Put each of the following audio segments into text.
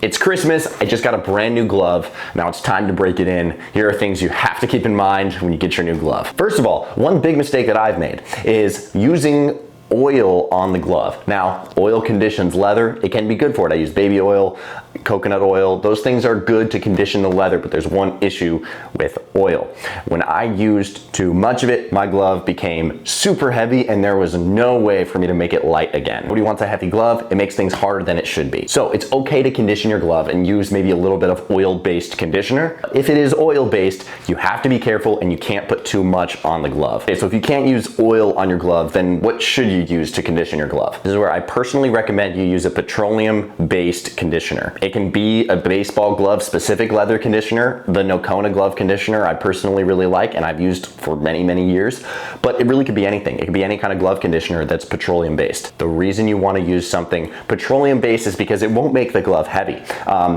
It's Christmas, I just got a brand new glove. Now it's time to break it in. Here are things you have to keep in mind when you get your new glove. First of all, one big mistake that I've made is using oil on the glove. Now, oil conditions leather. It can be good for it. I use baby oil, coconut oil. Those things are good to condition the leather, but there's one issue with oil. When I used too much of it, my glove became super heavy and there was no way for me to make it light again. Nobody wants a heavy glove. It makes things harder than it should be. So it's okay to condition your glove and use maybe a little bit of oil-based conditioner. If it is oil-based, you have to be careful and you can't put too much on the glove. Okay, so if you can't use oil on your glove, then what should you use to condition your glove? This is where I personally recommend you use a petroleum-based conditioner. It can be a baseball glove specific leather conditioner. The Nocona glove conditioner I personally really like and I've used for many years, but it really could be anything. It could be any kind of glove conditioner that's petroleum based. The reason you want to use something petroleum based is because it won't make the glove heavy.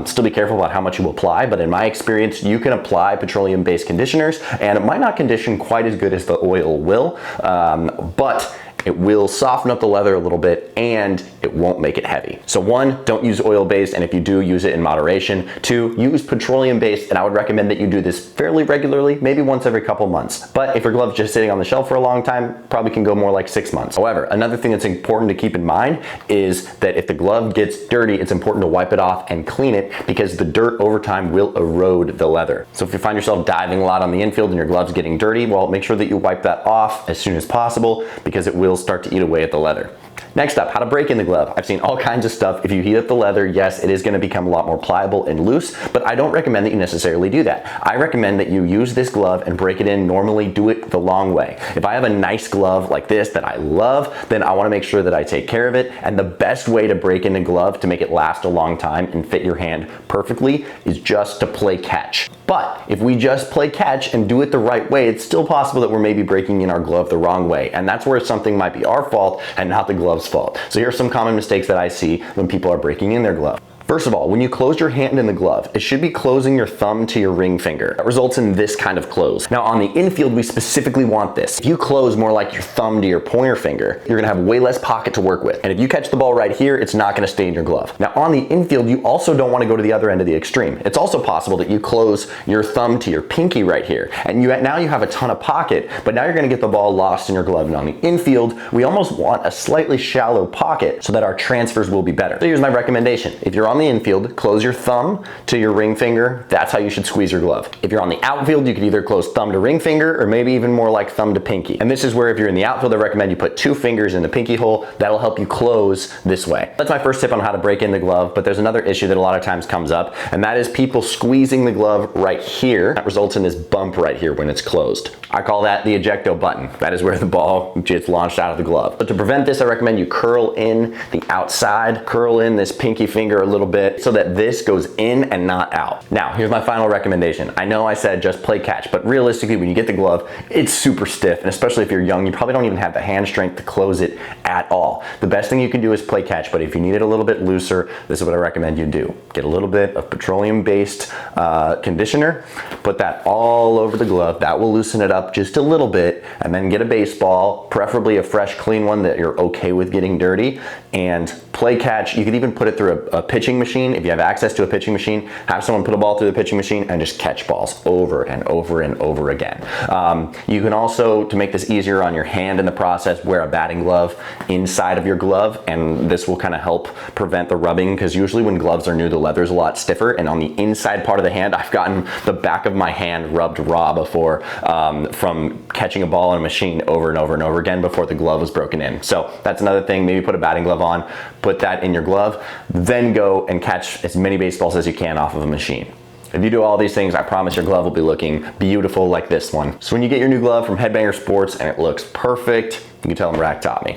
Still be careful about how much you apply, but in my experience, you can apply petroleum based conditioners and it might not condition quite as good as the oil will, but it will soften up the leather a little bit and it won't make it heavy. So one, don't use oil-based, and if you do, use it in moderation. Two, use petroleum-based, and I would recommend that you do this fairly regularly, maybe once every couple months. But if your glove's just sitting on the shelf for a long time, probably can go more like 6 months. However, another thing that's important to keep in mind is that if the glove gets dirty, it's important to wipe it off and clean it because the dirt over time will erode the leather. So if you find yourself diving a lot on the infield and your glove's getting dirty, well, make sure that you wipe that off as soon as possible because it will start to eat away at the leather. Next up, how to break in the glove. I've seen all kinds of stuff. If you heat up the leather, yes, it is going to become a lot more pliable and loose, but I don't recommend that you necessarily do that. I recommend that you use this glove and break it in normally, do it the long way. If I have a nice glove like this that I love, then I want to make sure that I take care of it, and the best way to break in a glove to make it last a long time and fit your hand perfectly is just to play catch. But if we just play catch and do it the right way, it's still possible that we're maybe breaking in our glove the wrong way, and that's where something might be our fault and not the glove's fault. So here are some common mistakes that I see when people are breaking in their glove. First of all, when you close your hand in the glove, it should be closing your thumb to your ring finger. That results in this kind of close. Now on the infield, we specifically want this. If you close more like your thumb to your pointer finger, you're gonna have way less pocket to work with. And if you catch the ball right here, it's not gonna stay in your glove. Now on the infield, you also don't wanna go to the other end of the extreme. It's also possible that you close your thumb to your pinky right here. And now you have a ton of pocket, but now you're gonna get the ball lost in your glove. And on the infield, we almost want a slightly shallow pocket so that our transfers will be better. So here's my recommendation. If you're on the infield, close your thumb to your ring finger. That's how you should squeeze your glove. If you're on the outfield, you could either close thumb to ring finger or maybe even more like thumb to pinky. And this is where if you're in the outfield, I recommend you put 2 fingers in the pinky hole. That'll help you close this way. That's my first tip on how to break in the glove, but there's another issue that a lot of times comes up, and that is people squeezing the glove right here. That results in this bump right here when it's closed. I call that the ejecto button. That is where the ball gets launched out of the glove. But to prevent this, I recommend you curl in the outside, curl in this pinky finger a little bit so that this goes in and not out. Now, here's my final recommendation. I know I said just play catch, but realistically, when you get the glove, it's super stiff, and especially if you're young, you probably don't even have the hand strength to close it at all. The best thing you can do is play catch, but if you need it a little bit looser, this is what I recommend you do. Get a little bit of petroleum-based conditioner, put that all over the glove. That will loosen it up just a little bit, and then get a baseball, preferably a fresh, clean one that you're okay with getting dirty, and play catch. You could even put it through a pitching machine. If you have access to a pitching machine, have someone put a ball through the pitching machine and just catch balls over and over and over again. You can also, to make this easier on your hand in the process, wear a batting glove inside of your glove, and this will kind of help prevent the rubbing, because usually when gloves are new, the leather is a lot stiffer, and on the inside part of the hand, I've gotten the back of my hand rubbed raw before from catching a ball in a machine over and over and over again before the glove was broken in. So that's another thing. Maybe put a batting glove on, put that in your glove, then go and catch as many baseballs as you can off of a machine. If you do all these things, I promise your glove will be looking beautiful like this one. So when you get your new glove from Headbanger Sports and it looks perfect, you can tell them RAC taught me.